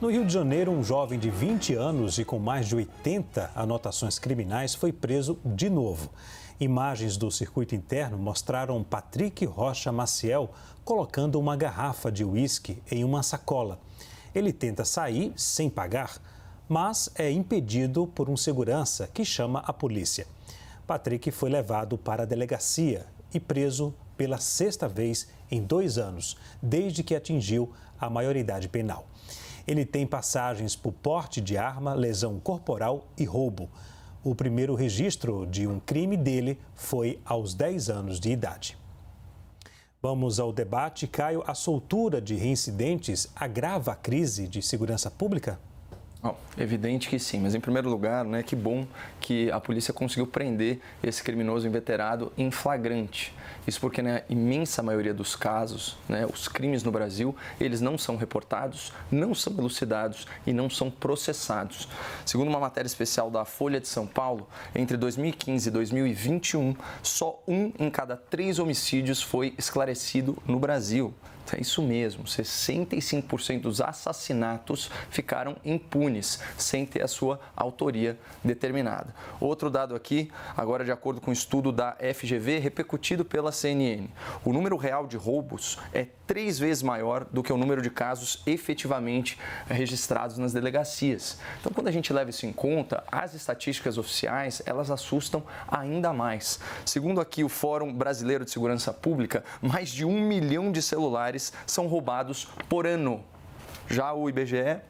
No Rio de Janeiro, um jovem de 20 anos e com mais de 80 anotações criminais foi preso de novo. Imagens do circuito interno mostraram Patrick Rocha Maciel colocando uma garrafa de uísque em uma sacola. Ele tenta sair sem pagar, mas é impedido por um segurança que chama a polícia. Patrick foi levado para a delegacia e preso pela sexta vez em 2 anos, desde que atingiu a maioridade penal. Ele tem passagens por porte de arma, lesão corporal e roubo. O primeiro registro de um crime dele foi aos 10 anos de idade. Vamos ao debate. Caio, a soltura de reincidentes agrava a crise de segurança pública? Bom, evidente que sim, mas em primeiro lugar, né, que bom que a polícia conseguiu prender esse criminoso inveterado em flagrante. Isso porque na imensa maioria dos casos, né, os crimes no Brasil, eles não são reportados, não são elucidados e não são processados. Segundo uma matéria especial da Folha de São Paulo, entre 2015 e 2021, só 1 em cada 3 homicídios foi esclarecido no Brasil. É isso mesmo, 65% dos assassinatos ficaram impunes, sem ter a sua autoria determinada. Outro dado aqui, agora de acordo com um estudo da FGV, repercutido pela CNN, o número real de roubos é 3 vezes maior do que o número de casos efetivamente registrados nas delegacias. Então, quando a gente leva isso em conta, as estatísticas oficiais, elas assustam ainda mais. Segundo aqui o Fórum Brasileiro de Segurança Pública, mais de 1 milhão de celulares são roubados por ano. Já o IBGE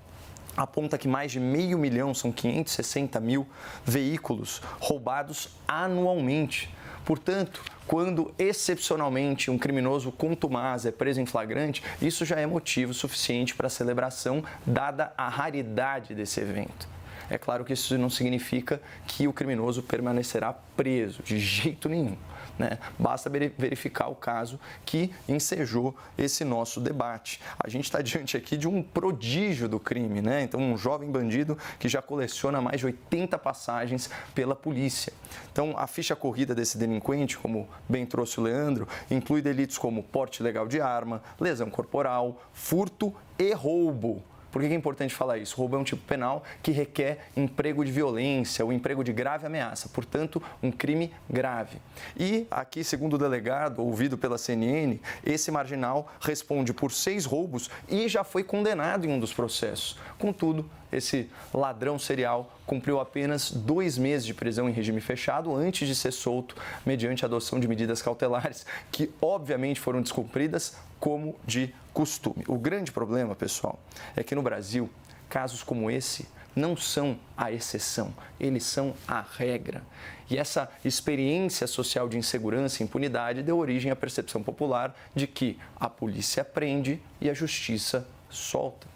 aponta que mais de 500 mil, são 560 mil veículos roubados anualmente. Portanto, quando excepcionalmente um criminoso contumaz é preso em flagrante, isso já é motivo suficiente para celebração, dada a raridade desse evento. É claro que isso não significa que o criminoso permanecerá preso, de jeito nenhum. Né? Basta verificar o caso que ensejou esse nosso debate. A gente está diante aqui de um prodígio do crime, né? Então, um jovem bandido que já coleciona mais de 80 passagens pela polícia. Então, a ficha corrida desse delinquente, como bem trouxe o Leandro, inclui delitos como porte ilegal de arma, lesão corporal, furto e roubo. Por que é importante falar isso? Roubo é um tipo penal que requer emprego de violência ou emprego de grave ameaça, portanto, um crime grave. E aqui, segundo o delegado, ouvido pela CNN, esse marginal responde por 6 roubos e já foi condenado em um dos processos. Contudo, esse ladrão serial cumpriu apenas 2 meses de prisão em regime fechado antes de ser solto mediante a adoção de medidas cautelares que, obviamente, foram descumpridas como de costume. O grande problema, pessoal, é que no Brasil, casos como esse não são a exceção, eles são a regra. E essa experiência social de insegurança e impunidade deu origem à percepção popular de que a polícia prende e a justiça solta.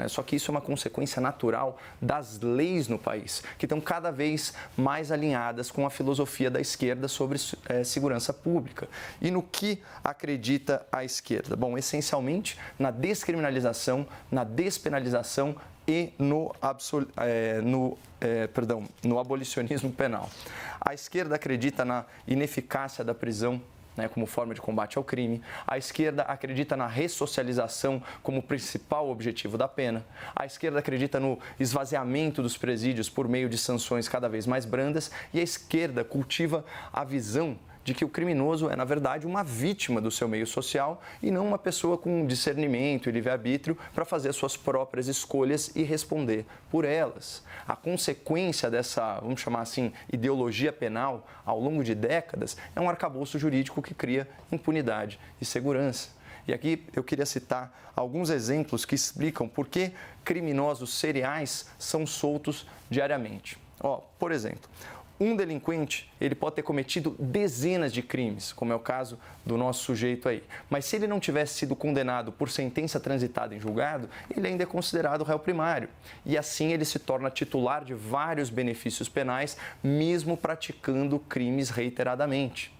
Só que isso é uma consequência natural das leis no país, que estão cada vez mais alinhadas com a filosofia da esquerda sobre segurança pública. E no que acredita a esquerda? Bom, essencialmente na descriminalização, na despenalização e no abolicionismo penal. A esquerda acredita na ineficácia da prisão, né, como forma de combate ao crime. A esquerda acredita na ressocialização como principal objetivo da pena. A esquerda acredita no esvaziamento dos presídios por meio de sanções cada vez mais brandas. E a esquerda cultiva a visão de que o criminoso é, na verdade, uma vítima do seu meio social e não uma pessoa com discernimento e livre-arbítrio para fazer suas próprias escolhas e responder por elas. A consequência dessa, vamos chamar assim, ideologia penal ao longo de décadas é um arcabouço jurídico que cria impunidade e segurança. E aqui eu queria citar alguns exemplos que explicam por que criminosos seriais são soltos diariamente. Por exemplo, um delinquente, ele pode ter cometido dezenas de crimes, como é o caso do nosso sujeito aí. Mas se ele não tivesse sido condenado por sentença transitada em julgado, ele ainda é considerado réu primário. E assim ele se torna titular de vários benefícios penais, mesmo praticando crimes reiteradamente.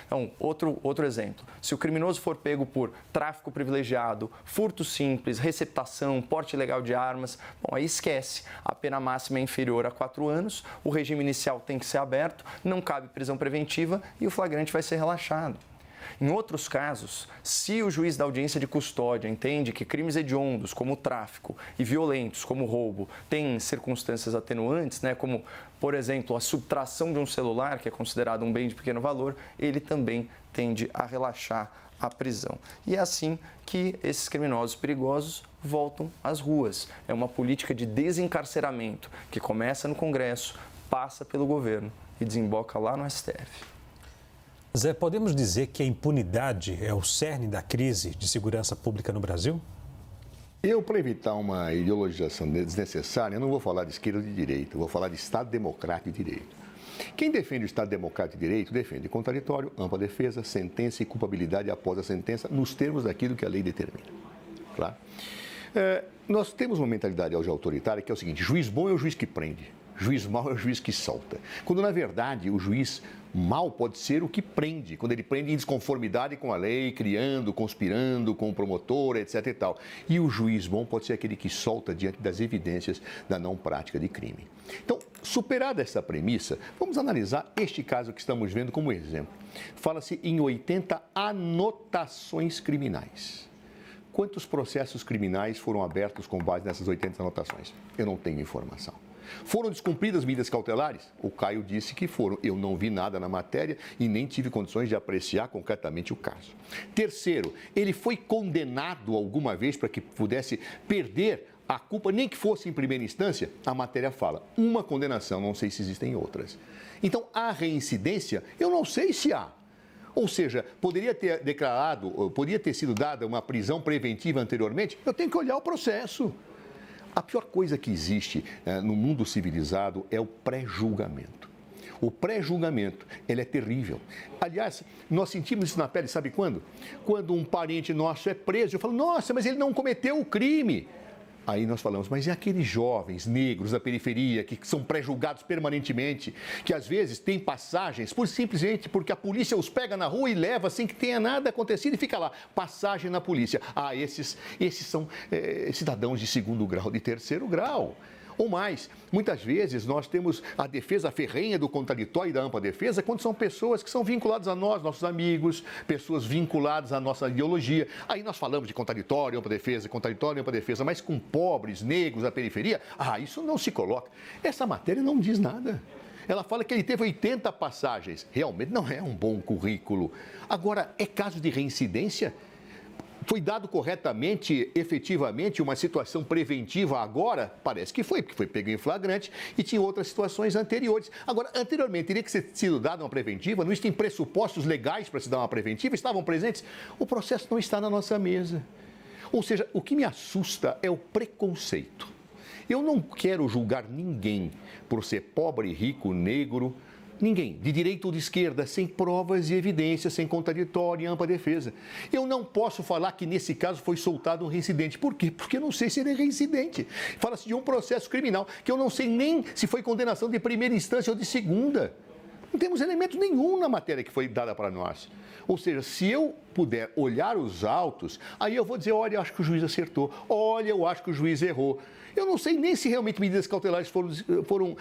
Então, outro exemplo, se o criminoso for pego por tráfico privilegiado, furto simples, receptação, porte ilegal de armas, bom, aí esquece, a pena máxima é inferior a 4 anos, o regime inicial tem que ser aberto, não cabe prisão preventiva e o flagrante vai ser relaxado. Em outros casos, se o juiz da audiência de custódia entende que crimes hediondos, como o tráfico, e violentos, como o roubo, têm circunstâncias atenuantes, né, como, por exemplo, a subtração de um celular, que é considerado um bem de pequeno valor, ele também tende a relaxar a prisão. E é assim que esses criminosos perigosos voltam às ruas. É uma política de desencarceramento que começa no Congresso, passa pelo governo e desemboca lá no STF. Zé, podemos dizer que a impunidade é o cerne da crise de segurança pública no Brasil? Para evitar uma ideologização desnecessária, eu não vou falar de esquerda ou de direita, eu vou falar de Estado Democrático de Direito. Quem defende o Estado Democrático de Direito defende contraditório, ampla defesa, sentença e culpabilidade após a sentença, nos termos daquilo que a lei determina. Claro? Nós temos uma mentalidade hoje autoritária que é o seguinte: juiz bom é o juiz que prende, juiz mau é o juiz que solta. Quando, na verdade, o juiz mau pode ser o que prende, quando ele prende em desconformidade com a lei, criando, conspirando com o promotor, etc. e tal. E o juiz bom pode ser aquele que solta diante das evidências da não prática de crime. Então, superada essa premissa, vamos analisar este caso que estamos vendo como exemplo. Fala-se em 80 anotações criminais. Quantos processos criminais foram abertos com base nessas 80 anotações? Eu não tenho informação. Foram descumpridas medidas cautelares? O Caio disse que foram. Eu não vi nada na matéria e nem tive condições de apreciar concretamente o caso. Terceiro, ele foi condenado alguma vez para que pudesse perder a culpa, nem que fosse em primeira instância? A matéria fala, uma condenação, não sei se existem outras. Então, a reincidência, eu não sei se há. Ou seja, poderia ter sido dada uma prisão preventiva anteriormente? Eu tenho que olhar o processo. A pior coisa que existe no mundo civilizado é o pré-julgamento. O pré-julgamento, ele é terrível. Aliás, nós sentimos isso na pele, sabe quando? Quando um parente nosso é preso, eu falo, nossa, mas ele não cometeu o crime. Aí nós falamos, mas e aqueles jovens negros da periferia que são pré-julgados permanentemente, que às vezes têm passagens, simplesmente porque a polícia os pega na rua e leva sem que tenha nada acontecido e fica lá, passagem na polícia. Ah, esses são cidadãos de segundo grau, de terceiro grau. Ou mais, muitas vezes nós temos a defesa ferrenha do contraditório e da ampla defesa quando são pessoas que são vinculadas a nós, nossos amigos, pessoas vinculadas à nossa ideologia. Aí nós falamos de contraditório, ampla defesa, mas com pobres, negros, da periferia, isso não se coloca. Essa matéria não diz nada. Ela fala que ele teve 80 passagens. Realmente não é um bom currículo. Agora, é caso de reincidência? Foi dado corretamente, efetivamente, uma situação preventiva agora? Parece que foi, porque foi pego em flagrante e tinha outras situações anteriores. Agora, anteriormente, teria que ter sido dada uma preventiva? Não existem pressupostos legais para se dar uma preventiva? Estavam presentes? O processo não está na nossa mesa. Ou seja, o que me assusta é o preconceito. Eu não quero julgar ninguém por ser pobre, rico, negro, ninguém, de direita ou de esquerda, sem provas e evidências, sem contraditório e ampla defesa. Eu não posso falar que nesse caso foi soltado um reincidente. Por quê? Porque eu não sei se ele é reincidente. Fala-se de um processo criminal que eu não sei nem se foi condenação de primeira instância ou de segunda. Não temos elemento nenhum na matéria que foi dada para nós. Ou seja, se eu puder olhar os autos, aí eu vou dizer, olha, eu acho que o juiz acertou, olha, eu acho que o juiz errou. Eu não sei nem se realmente medidas cautelares foram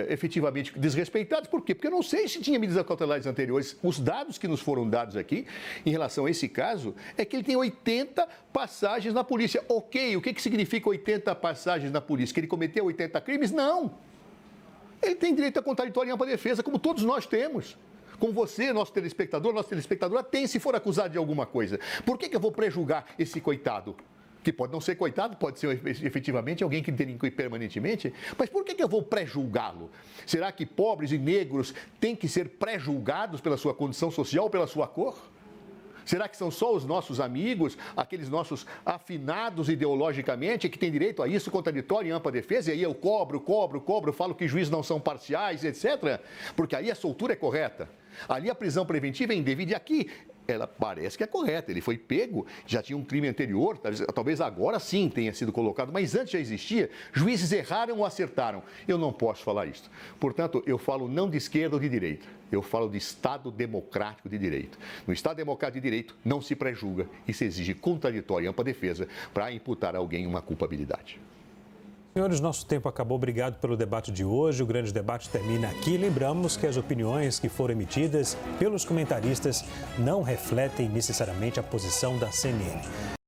efetivamente desrespeitadas. Por quê? Porque eu não sei se tinha medidas cautelares anteriores. Os dados que nos foram dados aqui, em relação a esse caso, é que ele tem 80 passagens na polícia. Ok, o que significa 80 passagens na polícia? Que ele cometeu 80 crimes? Não. Ele tem direito a contraditório e ampla defesa, como todos nós temos. Como você, nossa telespectadora, tem se for acusado de alguma coisa. Por que eu vou prejulgar esse coitado? Que pode não ser coitado, pode ser efetivamente alguém que delinque permanentemente. Mas por que eu vou pré-julgá-lo? Será que pobres e negros têm que ser pré-julgados pela sua condição social ou pela sua cor? Será que são só os nossos amigos, aqueles nossos afinados ideologicamente, que têm direito a isso, contraditório e ampla defesa? E aí eu cobro, falo que juízes não são parciais, etc. Porque aí a soltura é correta. Ali a prisão preventiva é indevida. E aqui ela parece que é correta. Ele foi pego, já tinha um crime anterior, talvez agora sim tenha sido colocado, mas antes já existia. Juízes erraram ou acertaram? Eu não posso falar isso. Portanto, eu falo não de esquerda ou de direita. Eu falo de Estado Democrático de Direito. No Estado Democrático de Direito não se pré-julga e se exige contraditório e ampla defesa para imputar a alguém uma culpabilidade. Senhores, nosso tempo acabou. Obrigado pelo debate de hoje. O grande debate termina aqui. Lembramos que as opiniões que foram emitidas pelos comentaristas não refletem necessariamente a posição da CNN.